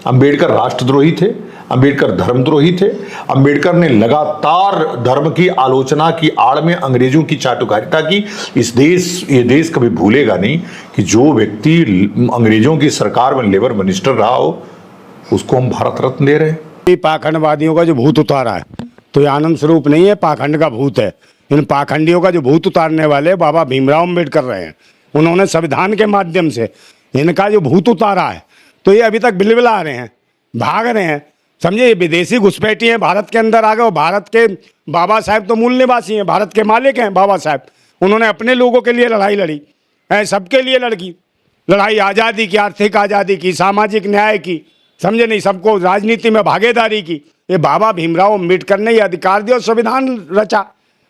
अंबेडकर राष्ट्रद्रोही थे, अंबेडकर धर्मद्रोही थे। अंबेडकर ने लगातार धर्म की आलोचना की आड़ में अंग्रेजों की चाटुकारिता की। ये देश कभी भूलेगा नहीं कि जो व्यक्ति अंग्रेजों की सरकार में लेबर मिनिस्टर रहा हो उसको हम भारत रत्न दे रहे हैं। पाखंडवादियों का जो भूत उतारा है तो ये आनंद स्वरूप नहीं है, पाखंड का भूत है। इन पाखंडियों का जो भूत उतारने वाले बाबा भीमराव अम्बेडकर रहे हैं। उन्होंने संविधान के माध्यम से इनका जो भूत उतारा है तो ये अभी तक बिलबिला रहे हैं, भाग रहे हैं। समझे, ये विदेशी घुसपैठी हैं, भारत के अंदर आ गए। भारत के बाबा साहब तो मूल निवासी हैं, भारत के मालिक हैं बाबा साहब। उन्होंने अपने लोगों के लिए लड़ाई लड़ी है, सबके लिए लड़की लड़ाई, आज़ादी की, आर्थिक आज़ादी की, सामाजिक न्याय की, समझे नहीं, सबको राजनीति में भागीदारी की। ये बाबा भीमराव अम्बेडकर ने ये अधिकार दिया और संविधान रचा।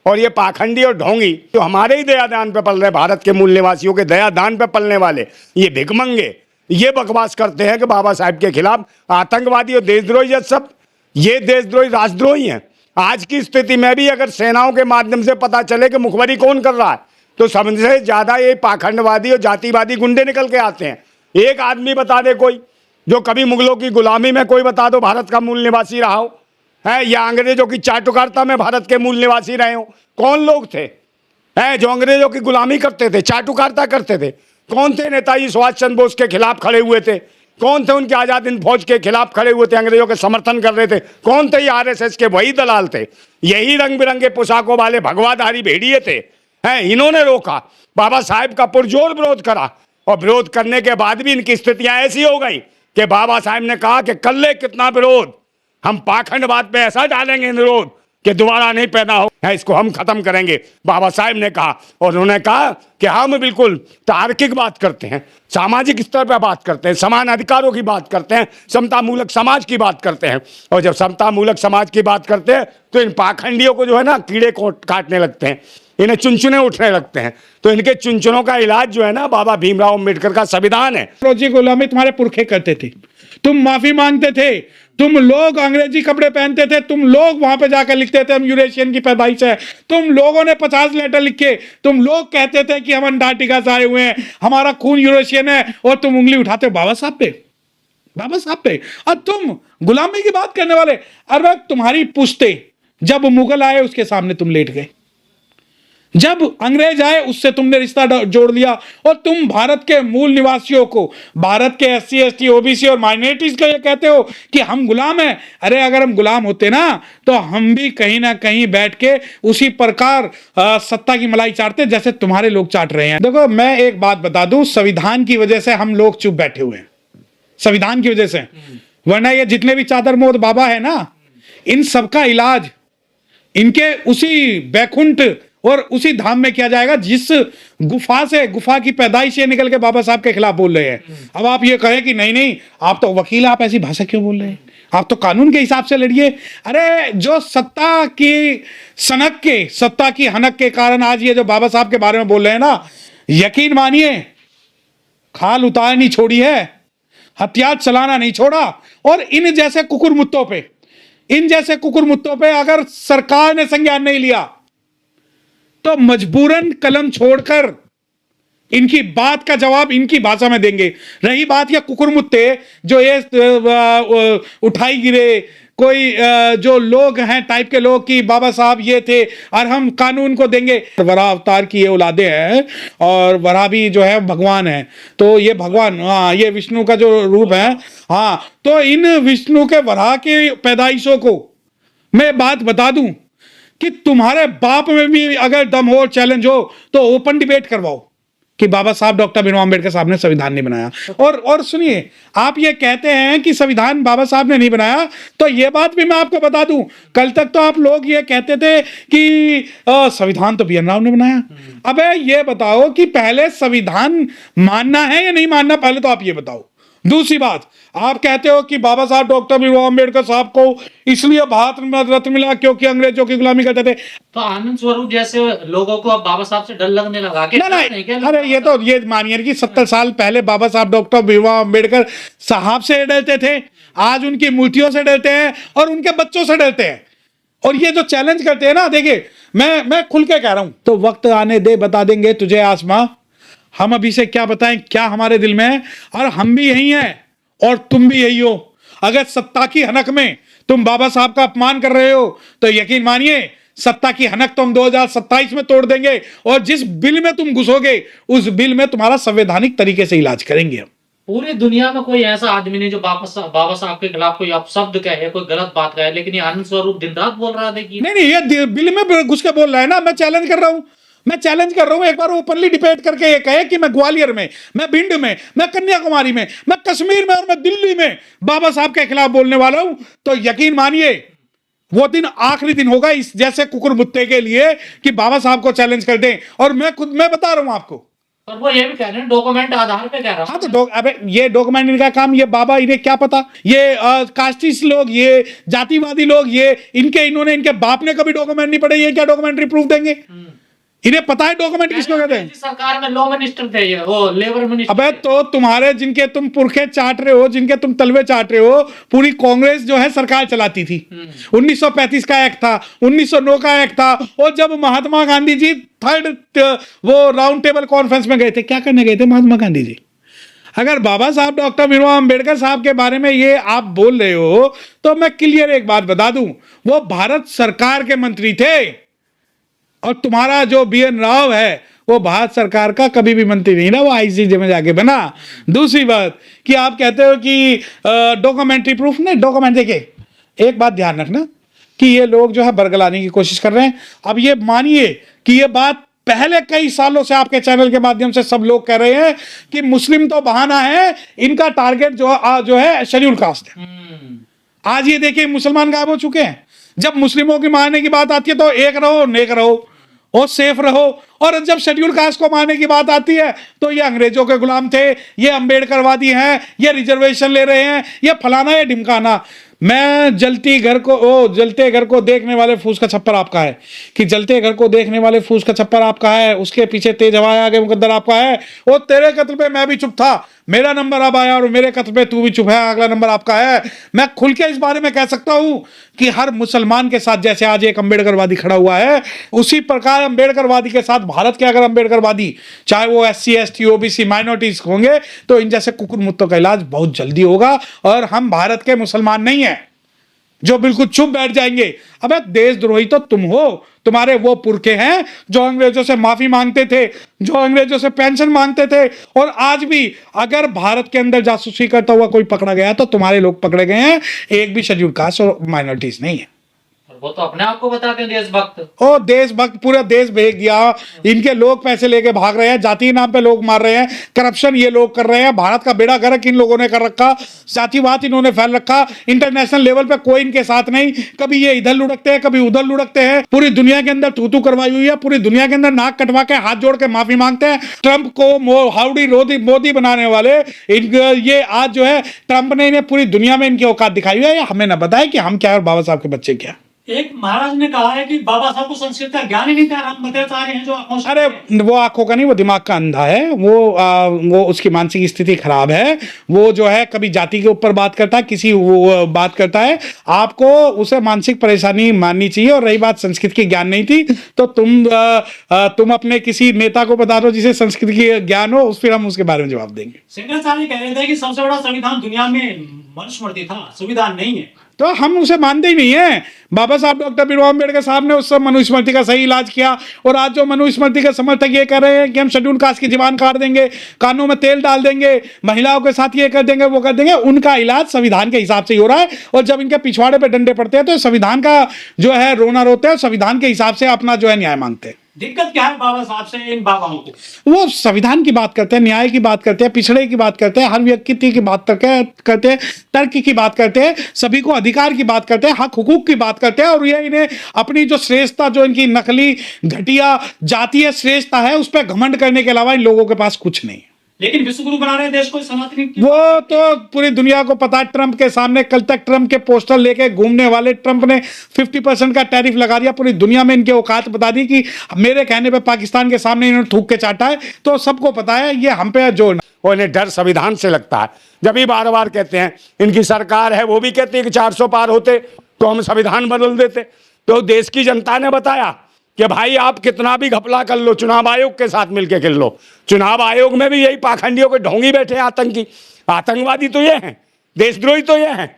और ये पाखंडी और ढोंगी जो हमारे ही दयादान पे पल रहे, भारत के मूल निवासियों के दयादान पे पलने वाले ये भिखमंगे, ये बकवास करते हैं कि बाबा साहब के खिलाफ आतंकवादी और देशद्रोही, ये सब ये देशद्रोही राष्ट्रद्रोही हैं। आज की स्थिति में भी अगर सेनाओं के माध्यम से पता चले कि मुखबरी कौन कर रहा है तो सबसे ज्यादा ये पाखंडवादी और जातिवादी गुंडे निकल के आते हैं। एक आदमी बता दे कोई जो कभी मुगलों की गुलामी में, कोई बता दो भारत का मूल निवासी रहा हो है, या अंग्रेजों की चाटुकारिता में भारत के मूल निवासी रहे हो। कौन लोग थे है जो अंग्रेजों की गुलामी करते थे, चाटुकारिता करते थे? कौन थे नेताजी सुभाष चंद्र बोस के खिलाफ खड़े हुए थे? कौन थे उनके आजाद हिंद फौज के खिलाफ खड़े हुए थे, अंग्रेजों के समर्थन कर रहे थे? कौन थे? ये आरएसएस के वही दलाल थे, यही रंग बिरंगे पोशाकों वाले भगवाधारी भेड़िए थे। हैं, इन्होंने रोका, बाबा साहब का पुरजोर विरोध करा और विरोध करने के बाद भी इनकी स्थितियां ऐसी हो गई कि बाबा साहब ने कहा कि कर ले कितना विरोध, हम पाखंडवाद पे ऐसा डालेंगे विरोध कि दोबारा नहीं पैदा हो, इसको हम खत्म करेंगे, बाबा साहब ने कहा। और उन्होंने कहा कि हम बिल्कुल तार्किक बात करते हैं, सामाजिक स्तर पर बात करते हैं, समान अधिकारों की बात करते हैं, समतामूलक समाज की बात करते हैं। और जब समतामूलक समाज की बात करते हैं तो इन पाखंडियों को जो है ना कीड़े काटने लगते हैं, इन्हें चुनचुने उठने लगते हैं। तो इनके चुनचुनों का इलाज जो है ना बाबा भीमराव अम्बेडकर का संविधान है। रोजी गुलामी तुम्हारे पुरखे करते थे, तुम माफी मांगते थे, तुम लोग अंग्रेजी कपड़े पहनते थे, तुम लोग वहां पे जाकर लिखते थे हम यूरेशियन की पैदाइश है, तुम लोगों ने 50 लेटर लिखे, तुम लोग कहते थे कि हम अंटार्कटिका से आए हुए हैं, हमारा खून यूरेशियन है, और तुम उंगली उठाते बाबा साहब पे, बाबा साहब पे। और तुम गुलामी की बात करने वाले, अरे तुम्हारी पुश्ते जब मुगल आए उसके सामने तुम लेट गए, जब अंग्रेज आए उससे तुमने रिश्ता जोड़ लिया, और तुम भारत के मूल निवासियों को, भारत के SC ST OBC और माइनॉरिटीज को ये कहते हो कि हम गुलाम हैं। अरे अगर हम गुलाम होते ना तो हम भी कहीं ना कहीं बैठ के उसी प्रकार सत्ता की मलाई चाटते जैसे तुम्हारे लोग चाट रहे हैं। देखो मैं एक बात बता दूं, संविधान की वजह से हम लोग चुप बैठे हुए हैं, संविधान की वजह से। वरना ये जितने भी चादर मोद बाबा है ना, इन सबका इलाज इनके उसी बैकुंठ और उसी धाम में किया जाएगा जिस गुफा से, गुफा की पैदाइश ये निकल के बाबा साहब के खिलाफ बोल रहे हैं। अब आप ये कहें कि नहीं नहीं आप तो वकील, आप ऐसी भाषा क्यों बोल रहे हैं, आप तो कानून के हिसाब से लड़िए। अरे जो सत्ता की सनक के, सत्ता की हनक के कारण आज ये जो बाबा साहब के बारे में बोल रहे हैं ना, यकीन मानिए खाल उतार नहीं छोड़ी है, हथियार चलाना नहीं छोड़ा। और इन जैसे कुकुरमुत्तों पे, इन जैसे कुकुरमुत्तों पे अगर सरकार ने संज्ञान नहीं लिया तो मजबूरन कलम छोड़कर इनकी बात का जवाब इनकी भाषा में देंगे। रही बात या कुकुरमुत्ते जो ये उठाई गिरे, कोई जो लोग हैं टाइप के लोग कि बाबा साहब ये थे और हम कानून को देंगे। वराह अवतार की ये औलादे हैं और वराह भी जो है भगवान है, तो ये भगवान, हाँ ये विष्णु का जो रूप है, हाँ तो इन विष्णु के वराह की पैदाइशों को मैं बात बता दूं कि तुम्हारे बाप में भी अगर दम हो, चैलेंज हो तो ओपन डिबेट करवाओ कि बाबा साहब डॉक्टर भीमराव अम्बेडकर साहब ने संविधान नहीं बनाया। और सुनिए, आप ये कहते हैं कि संविधान बाबा साहब ने नहीं बनाया, तो ये बात भी मैं आपको बता दूं, कल तक तो आप लोग ये कहते थे कि संविधान तो BN राव ने बनाया। अबे ये बताओ कि पहले संविधान मानना है या नहीं मानना, पहले तो आप ये बताओ। दूसरी बात, आप कहते हो कि बाबा साहब डॉक्टर भीमराव अम्बेडकर साहब को इसलिए भारत रत्न मिला क्योंकि अंग्रेजों की गुलामी करते थे। तो आनंद स्वरूप जैसे लोगों को अब बाबा साहब से डर लगने लगा कि नहीं, अरे ये तो ये मानिए कि 70 साल पहले बाबा साहब डॉक्टर भीमराव अम्बेडकर साहब से डरते थे, आज उनकी मूर्तियों से डरते हैं और उनके बच्चों से डरते हैं। और ये जो चैलेंज करते हैं ना, देखिए मैं खुल के कह रहा हूं, तो वक्त आने दे बता देंगे तुझे आसमां, हम अभी से क्या बताएं क्या हमारे दिल में है, और हम भी यही हैं और तुम भी यही हो। अगर सत्ता की हनक में तुम बाबा साहब का अपमान कर रहे हो तो यकीन मानिए सत्ता की हनक तो हम 2027 में तोड़ देंगे, और जिस बिल में तुम घुसोगे उस बिल में तुम्हारा संवैधानिक तरीके से इलाज करेंगे हम। पूरी दुनिया में कोई ऐसा आदमी नहीं जो बाबा साहब के खिलाफ कोई अपशब्द कहे, कोई गलत बात कहे, लेकिन ये आनंद स्वरूप दिन रात बोल रहा है। देखिए नहीं, ये बिल में घुस के बोल रहा है ना। मैं चैलेंज कर रहा हूं, एक बार ओपनली डिबेट करके ये कहे कि मैं ग्वालियर में, मैं भिंड में, मैं कन्याकुमारी में, मैं कश्मीर में और मैं दिल्ली में बाबा साहब के खिलाफ बोलने वाला हूं, तो यकीन मानिए वो दिन आखिरी दिन होगा इस जैसे कुकुर मुत्ते के लिए कि बाबा साहब को चैलेंज कर दें। और मैं बता रहा हूं आपको, और वो ये भी कह रहे हैं डॉक्यूमेंट आधार पे कह रहा हाँ तो अबे ये डॉक्यूमेंट इनका काम, ये बाबा इन्हें क्या पता, ये कास्टिस्ट लोग, ये जातिवादी लोग, ये इनके बाप ने कभी डॉक्यूमेंट नहीं पढ़े, ये क्या डॉक्यूमेंट्री प्रूफ देंगे? इन्हें पता है डॉक्यूमेंट किसको कहते हैं। सरकार में लॉ मिनिस्टर थे ये, वो लेबर मिनिस्टर। अबे तो तुम्हारे जिनके तुम पुरखे चाट रहे हो, जिनके तुम तलवे चाट रहे हो, पूरी कांग्रेस जो है सरकार चलाती थी। 1935 का एक्ट था, 1909 का एक्ट था, और जब महात्मा गांधी जी थर्ड वो राउंड टेबल कॉन्फ्रेंस में गए थे, क्या करने गए थे महात्मा गांधी जी? अगर बाबा साहब डॉक्टर भीमराव अंबेडकर साहब के बारे में ये आप बोल रहे हो तो मैं क्लियर एक बात बता दूं, वो भारत सरकार के मंत्री थे, और तुम्हारा जो BN राव है वो भारत सरकार का कभी भी मंत्री नहीं ना, वो ICJ में जाके बना। दूसरी बात कि आप कहते हो कि डॉक्यूमेंट्री प्रूफ नहीं, डॉक्यूमेंट देखिए एक बात ध्यान रखना कि ये लोग जो है बरगलाने की कोशिश कर रहे हैं। अब ये मानिए कि ये बात पहले कई सालों से आपके चैनल के माध्यम से सब लोग कह रहे हैं कि मुस्लिम तो बहाना है, इनका टारगेट जो है शेड्यूल कास्ट है। आज ये देखिए मुसलमान गायब हो चुके हैं। जब मुस्लिमों की मारने की बात आती है तो एक रहो, नेक रहो और सेफ रहो, और जब शेड्यूल कास्ट को मारने की बात आती है तो ये अंग्रेजों के गुलाम थे, ये अंबेडकरवादी हैं, ये रिजर्वेशन ले रहे हैं, ये फलाना ये ढिमकाना। मैं जलते घर को देखने वाले फूस का छप्पर आपका है, कि जलते घर को देखने वाले फूस का छप्पर आपका है, उसके पीछे तेज हवाएं आगे मुकद्दर आपका है। और तेरे कत्ल पे मैं भी चुप था, मेरा नंबर अब आया, और मेरे कत्ल पे तू भी चुप है, अगला नंबर आपका है। मैं खुल के इस बारे में कह सकता हूं कि हर मुसलमान के साथ जैसे आज एक अंबेडकरवादी खड़ा हुआ है, उसी प्रकार अंबेडकरवादी के साथ भारत के अगर अंबेडकरवादी चाहे वो SC ST OBC माइनॉरिटीज होंगे तो इन जैसे कुकुर मुत्तों का इलाज बहुत जल्दी होगा। और हम भारत के मुसलमान नहीं है जो बिल्कुल चुप बैठ जाएंगे। अबे देशद्रोही तो तुम हो, तुम्हारे वो पुरखे हैं जो अंग्रेजों से माफी मांगते थे, जो अंग्रेजों से पेंशन मांगते थे, और आज भी अगर भारत के अंदर जासूसी करता हुआ कोई पकड़ा गया तो तुम्हारे लोग पकड़े गए हैं, एक भी शेड्यूल कास्ट और माइनॉरिटीज नहीं है। वो तो अपने आप को बताते हैं देशभक्त। ओ देशभक्त, पूरा देश भेज दिया, इनके लोग पैसे लेके भाग रहे हैं, जाति नाम पे लोग मार रहे हैं, करप्शन ये लोग कर रहे हैं, भारत का बेड़ा गर्क इन लोगों ने कर रखा, जातिवाद इन्होंने फैल रखा, इंटरनेशनल लेवल पे कोई इनके साथ नहीं, कभी ये इधर लुढ़कते हैं कभी उधर लुढ़कते हैं, पूरी दुनिया के अंदर तू करवाई हुई है, पूरी दुनिया के अंदर नाक कटवा के हाथ जोड़ के माफी मांगते हैं। ट्रंप को हाउडी मोदी बनाने वाले ये आज जो है ट्रंप ने इन्हें पूरी दुनिया में इनकी औकात दिखाई हुई है, हमें ना बताया कि हम क्या है और बाबा साहब के बच्चे क्या। एक महाराज ने कहा है कि बाबा साहब को संस्कृत का ज्ञान ही नहीं था, हम बताते आ रहे हैं जो आंखों से। अरे वो आंखों का नहीं, वो दिमाग का अंधा है, वो उसकी मानसिक स्थिति खराब है। वो जो है कभी जाति के ऊपर बात करता है, किसी वो बात करता है, आपको उसे मानसिक परेशानी माननी चाहिए। और रही बात संस्कृत की ज्ञान नहीं थी तो तुम अपने किसी नेता को बता दो जिसे संस्कृत की ज्ञान हो, फिर हम उसके बारे में जवाब देंगे। सिंगराचार्य कह रहे थे कि सबसे बड़ा संविधान दुनिया में मनुस्मृति था, संविधान नहीं है, तो हम उसे मानते ही नहीं है। बाबा साहब डॉक्टर भीमराव अंबेडकर साहब ने उस सब मनुस्मृति का सही इलाज किया, और आज जो मनुस्मृति के समर्थक ये कह रहे हैं कि हम शेड्यूल कास्ट की जीवान काट देंगे, कानों में तेल डाल देंगे, महिलाओं के साथ ये कर देंगे वो कर देंगे, उनका इलाज संविधान के हिसाब से ही हो रहा है। और जब इनके पिछवाड़े पे डंडे पड़ते हैं तो संविधान का जो है रोना रोते हैं, संविधान के हिसाब से अपना जो है न्याय मांगते हैं। दिक्कत क्या है बाबा साहब से इन बाबाओं को? वो संविधान की बात करते हैं, न्याय की बात करते हैं, पिछड़े की बात करते हैं, हर व्यक्ति की बात करते हैं, तर्क की बात करते हैं, सभी को अधिकार की बात करते हैं, हक हुकूक की बात करते हैं। और ये इन्हें अपनी जो श्रेष्ठता, जो इनकी नकली घटिया जातीय श्रेष्ठता है, उस पर घमंड करने के अलावा इन लोगों के पास कुछ नहीं है। लेकिन विश्वगुरु बना रहे हैं देश को सनातनी। वो तो पूरी दुनिया को पता है। ट्रंप के सामने कल तक ट्रंप के पोस्टर लेके घूमने वाले, ट्रंप ने 50% का टैरिफ लगा दिया, पूरी दुनिया में इनके औकात बता दी कि मेरे कहने पे पाकिस्तान के सामने इन्होंने थूक के चाटा है, तो सबको पता है ये हम पे जो। और इन्हें डर संविधान से लगता है। जब भी बार बार कहते हैं इनकी सरकार है, वो भी कहती है कि 400 पार होते तो हम संविधान बदल देते। तो देश की जनता ने बताया कि भाई आप कितना भी घपला कर लो, चुनाव आयोग के साथ मिलकर कर लो। चुनाव आयोग में भी यही पाखंडियों के ढोंगी बैठे हैं, आतंकी, आतंकवादी तो ये हैं, देशद्रोही तो ये हैं।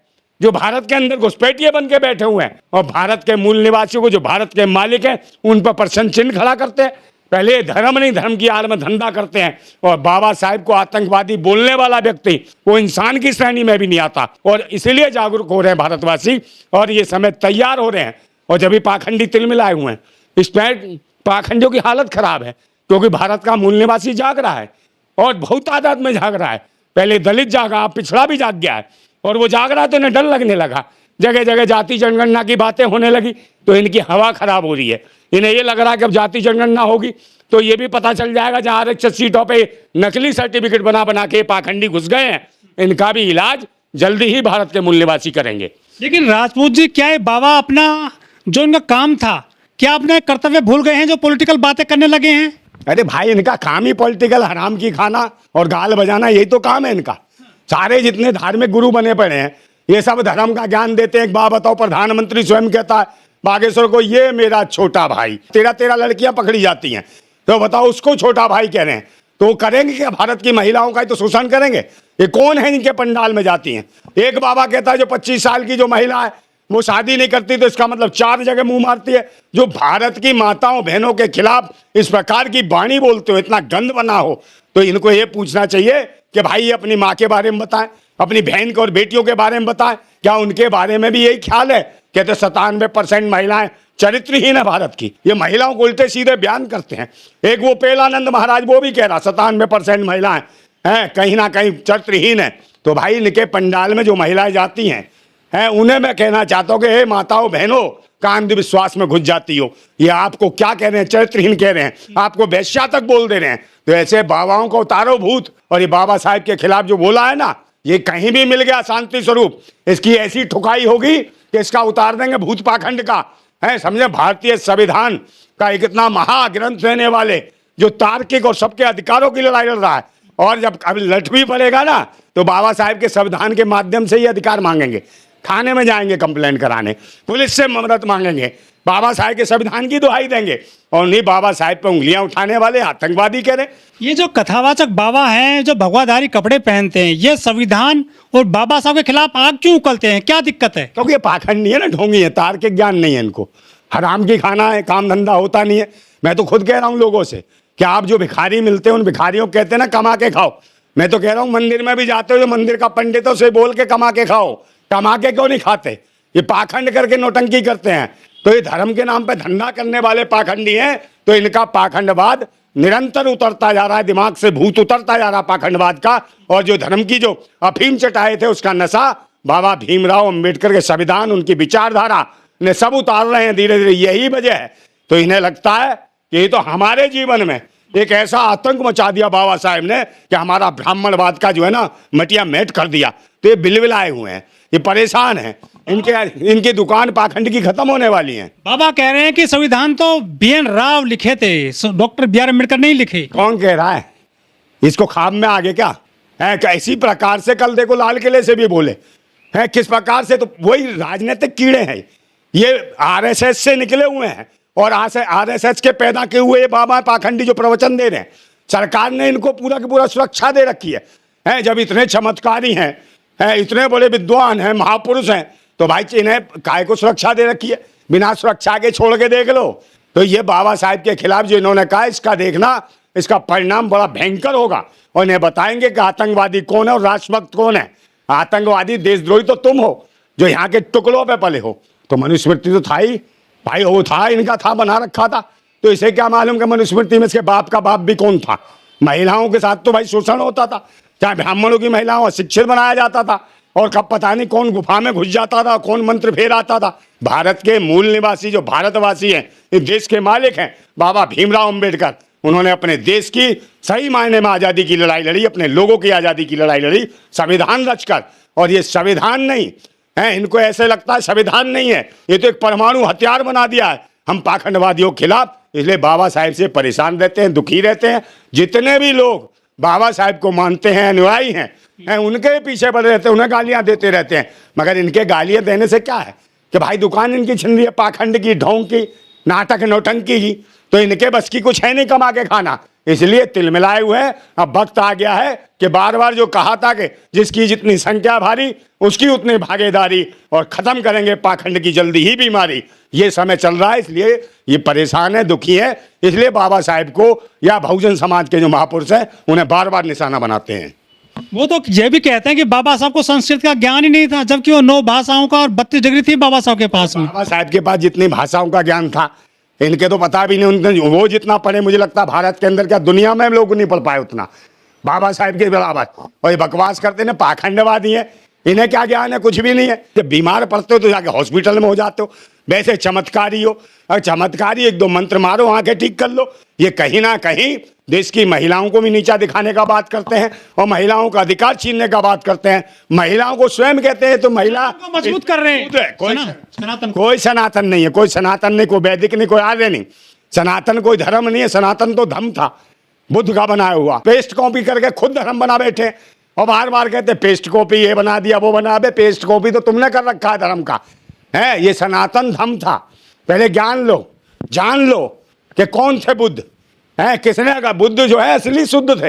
जो भारत के अंदर घुसपैठिए बन के बैठे हुए हैं और भारत के मूल निवासियों को, जो भारत के मालिक हैं, उन पर प्रश्न चिन्ह खड़ा करते हैं। पहले धर्म नहीं, धर्म की आड़ में धंधा करते हैं। और बाबा साहेब को आतंकवादी बोलने वाला व्यक्ति वो इंसान की श्रेणी में भी नहीं आता। और इसीलिए जागरूक हो रहे हैं भारतवासी और ये समय तैयार हो रहे हैं। और जब भी पाखंडी तिल मिलाए हुए हैं, इस पर पाखंडियों की हालत खराब है, क्योंकि भारत का मूल निवासी जाग रहा है और बहुत तादाद में जाग रहा है। पहले दलित जागा, अब पिछड़ा भी जाग गया है और वो जाग रहा है तो इन्हें डर लगने लगा। जगह जगह जाति जनगणना की बातें होने लगी तो इनकी हवा खराब हो रही है। इन्हें ये लग रहा है कि अब जाति जनगणना होगी तो ये भी पता चल जाएगा जहां आरक्षित सीटों पे नकली सर्टिफिकेट बना बना के पाखंडी घुस गए हैं, इनका भी इलाज जल्दी ही भारत के मूल निवासी करेंगे। लेकिन राजपूत जी, क्या ये बाबा अपना जो इनका काम था, क्या अपने कर्तव्य भूल गए हैं जो पॉलिटिकल बातें करने लगे हैं? अरे भाई, इनका काम ही पॉलिटिकल हराम की खाना और गाल बजाना, यही तो काम है इनका। सारे जितने धार्मिक गुरु बने पड़े हैं ये सब धर्म का ज्ञान देते हैं। एक बात बताओ, प्रधानमंत्री स्वयं कहता है बागेश्वर को, ये मेरा छोटा भाई। 13 लड़कियां पकड़ी जाती हैं तो बताओ उसको छोटा भाई कह रहे हैं, तो वो करेंगे क्या? भारत की महिलाओं का ही तो शोषण करेंगे। ये कौन है इनके पंडाल में जाती हैं? एक बाबा कहता है जो 25 साल की जो महिला है वो शादी नहीं करती तो इसका मतलब 4 जगह मुंह मारती है। जो भारत की माताओं बहनों के खिलाफ इस प्रकार की वाणी बोलते हो, इतना गंद बना हो, तो इनको ये पूछना चाहिए कि भाई ये अपनी माँ के बारे में बताएं, अपनी बहन के और बेटियों के बारे में बताएं। क्या उनके बारे में भी यही ख्याल है? कहते 97% महिलाएं चरित्रहीन है भारत की। ये महिलाओं को उल्टे सीधे बयान करते हैं। एक वो पेलानंद महाराज वो भी कह रहा 97% महिलाएं हैं कहीं ना कहीं चरित्रहीन है। तो भाई इनके पंडाल में जो महिलाएं जाती हैं उन्हें मैं कहना चाहता हूँ कि हे माताओं बहनों, का अंधविश्वास में घुस जाती हो। ये आपको क्या कह रहे हैं? चरित्रहीन कह रहे हैं, आपको वेश्या तक बोल दे रहे हैं। तो ऐसे बाबाओं को उतारो भूत। और ये बाबा साहब के खिलाफ जो बोला है ना, ये कहीं भी मिल गया शांति स्वरूप, इसकी ऐसी ठुकाई होगी कि इसका उतार देंगे भूत पाखंड का। है समझे? भारतीय संविधान का एक इतना महाग्रंथ रहने वाले जो तार्किक और सबके अधिकारों की लड़ाई लड़ रहा है, और जब अब लठ भी पड़ेगा ना तो बाबा साहब के संविधान के माध्यम से ही अधिकार मांगेंगे। थाने में जाएंगे कंप्लेंट कराने, पुलिस से मदद मांगेंगे, बाबा साहब के संविधान की दुहाई देंगे। और नहीं बाबा साहब पे उंगलियां उठाने वाले आतंकवादी कह रहे। ये जो कथावाचक बाबा हैं जो भगवाधारी कपड़े पहनते हैं, ये संविधान और बाबा साहब के खिलाफ आग क्यों उगलते हैं? क्या दिक्कत है? क्योंकि ये पाखंडी है ना, ढोंगी है, तार्किक ज्ञान नहीं है इनको, हराम की खाना है, काम धंधा होता नहीं है। मैं तो खुद कह रहा हूँ लोगों से कि आप जो भिखारी मिलते हैं उन भिखारियों को कहते हैं ना कमा के खाओ। मैं तो कह रहा हूँ मंदिर में भी जाते हो जो मंदिर का पंडितों से बोल के कमा के खाओ, कमा के क्यों नहीं खाते? ये पाखंड करके नौटंकी करते हैं। तो ये धर्म के नाम पे धंधा करने वाले पाखंडी हैं। तो इनका पाखंडवाद निरंतर उतरता जा रहा है, दिमाग से भूत उतरता जा रहा पाखंडवाद का। और जो धर्म की जो अफीम चटाए थे उसका नशा बाबा भीमराव अंबेडकर के संविधान, उनकी विचारधारा ने सब उतार रहे हैं धीरे धीरे। यही वजह है। तो इन्हें लगता है कि ये तो हमारे जीवन में एक ऐसा आतंक मचा दिया बाबा साहब ने कि हमारा ब्राह्मणवाद का जो है ना मटिया मेट कर दिया। तो ये बिलबिलाए हुए हैं, ये परेशान हैं। इनकी दुकान पाखंड की खत्म होने वाली है। बाबा कह रहे हैं कि संविधान तो BN राव लिखे थे, डॉक्टर BR अम्बेडकर नहीं लिखे। कौन कह रहा है? इसको ख्वाब में आगे क्या है? इसी प्रकार से कल देखो लाल किले से भी बोले हैं, किस प्रकार से। तो वही राजनीतिक कीड़े हैं ये, RSS से निकले हुए हैं और RSS के पैदा किए हुए ये बाबा पाखंडी जो प्रवचन दे रहे हैं। सरकार ने इनको पूरा की पूरा सुरक्षा दे रखी है। जब इतने चमत्कारी हैं, इतने बड़े विद्वान हैं, महापुरुष हैं, तो भाई इन्हें काय को सुरक्षा दे रखी है? बिना सुरक्षा के छोड़ के देख लो। तो ये बाबा साहब के खिलाफ जो इन्होंने कहा, इसका देखना, इसका परिणाम बड़ा भयंकर होगा। और इन्हें बताएंगे कि आतंकवादी कौन है और राष्ट्रभक्त कौन है। आतंकवादी देशद्रोही तो तुम हो जो यहाँ के टुकड़ों पे पले हो। तो मनुस्मृति तो था ही भाई, वो था, इनका था, बना रखा था। तो इसे क्या मालूम कि मनुस्मृति में इसके बाप का बाप भी कौन था? महिलाओं के साथ तो भाई शोषण होता था, चाहे ब्राह्मणों की महिलाओं शिक्षित बनाया जाता था, और कब पता नहीं कौन गुफा में घुस जाता था, कौन मंत्र फेर आता था। भारत के मूल निवासी जो भारतवासी हैं, इस देश के मालिक हैं बाबा भीमराव अंबेडकर। उन्होंने अपने देश की सही मायने में आज़ादी की लड़ाई लड़ी, अपने लोगों की आज़ादी की लड़ाई लड़ी संविधान रचकर। और ये संविधान नहीं है, इनको ऐसे लगता है संविधान नहीं है, ये तो एक परमाणु हथियार बना दिया है हम पाखंडवादियों के खिलाफ। इसलिए बाबा साहब से परेशान रहते हैं, दुखी रहते हैं। जितने भी लोग बाबा साहब को मानते हैं, अनुयायी हैं, उनके पीछे पड़े रहते हैं, उन्हें गालियां देते रहते हैं। मगर इनके गालियां देने से क्या है कि भाई दुकान इनकी छिन रही है, पाखंड की, ढोंग की, नाटक नौटंकी की। तो इनके बस की कुछ है नहीं कमा के खाना, इसलिए तिलमिलाए हुए हैं। अब वक्त आ गया है कि बार बार जो कहा था कि जिसकी जितनी संख्या भारी उसकी उतनी भागीदारी, और खत्म करेंगे पाखंड की जल्दी ही बीमारी, ये समय चल रहा है। इसलिए ये परेशान है, दुखी है, इसलिए बाबा साहेब को या बहुजन समाज के जो महापुरुष हैं उन्हें बार बार निशाना बनाते हैं। वो तो ये भी कहते हैं कि बाबा साहब को संस्कृत का ज्ञान ही नहीं था, जबकि वो 9 भाषाओं का और 32 डिग्री थी बाबा साहब के पास में। बाबा साहब के पास जितनी भाषाओं का ज्ञान था, इनके तो पता भी नहीं। उनके वो जितना पढ़े, मुझे लगता है भारत के अंदर क्या दुनिया में लोग नहीं पढ़ पाए उतना बाबा साहब के बराबर। और ये बकवास करते हैं, पाखंडवादी है, इन्हें क्या ज्ञान है? कुछ भी नहीं है। जब बीमार पड़ते हो तो जाके हॉस्पिटल में हो जाते हो, वैसे चमत्कारी हो। और चमत्कारी 1-2 मंत्र मारो, आंखें ठीक कर लो। ये कहीं ना कहीं देश की महिलाओं को भी नीचा दिखाने का बात करते हैं और महिलाओं का अधिकार छीनने का बात करते हैं। महिलाओं को स्वयं कहते हैं तो महिला को मजबूत कर रहे हैं। कोई सनातन नहीं है, कोई सनातन नहीं, कोई वैदिक नहीं, कोई आर्य नहीं। सनातन कोई धर्म नहीं है, सनातन तो धर्म था, बुद्ध का बनाया हुआ। पेस्ट कॉपी करके खुद धर्म बना बैठे और बार बार कहते पेस्ट कॉपी, ये बना दिया वो बना दे। पेस्ट कॉपी तो तुमने कर रखा है धर्म का, है। ये सनातन धर्म था। पहले ज्ञान लो, जान लो कि कौन थे बुद्ध, है, किसने कहा। बुद्ध जो है असली शुद्ध थे,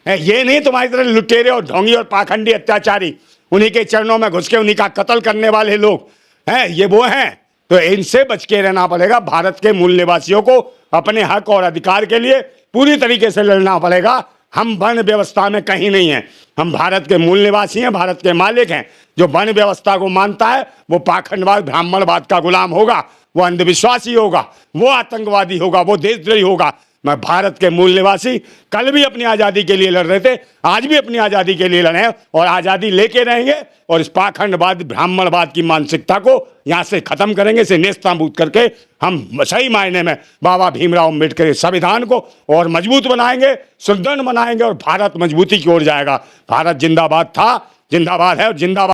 है, ये नहीं तुम्हारी तरह लुटेरे और ढोंगी और पाखंडी अत्याचारी, उन्हीं के चरणों में घुस के उन्हीं का कत्ल करने वाले लोग, हैं, ये वो हैं। तो इनसे बच के रहना पड़ेगा। भारत के मूल निवासियों को अपने हक और अधिकार के लिए पूरी तरीके से लड़ना पड़ेगा। हम वर्ण व्यवस्था में कहीं नहीं हैं, हम भारत के मूल निवासी हैं, भारत के मालिक हैं। जो वर्ण व्यवस्था को मानता है वो पाखंडवाद, ब्राह्मणवाद का गुलाम होगा, वो अंधविश्वासी होगा, वो आतंकवादी होगा, वो देशद्रोही होगा। मैं भारत के मूल निवासी कल भी अपनी आज़ादी के लिए लड़ रहे थे, आज भी अपनी आज़ादी के लिए लड़े और आज़ादी लेके रहेंगे। और इस पाखंडवाद, ब्राह्मणवाद की मानसिकता को यहाँ से खत्म करेंगे, इसे नेस्तनाबूद करके हम सही मायने में बाबा भीमराव अम्बेडकर के संविधान को और मजबूत बनाएंगे, सुदृढ़ बनाएंगे और भारत मजबूती की ओर जाएगा। भारत जिंदाबाद था, जिंदाबाद है और जिंदाबाद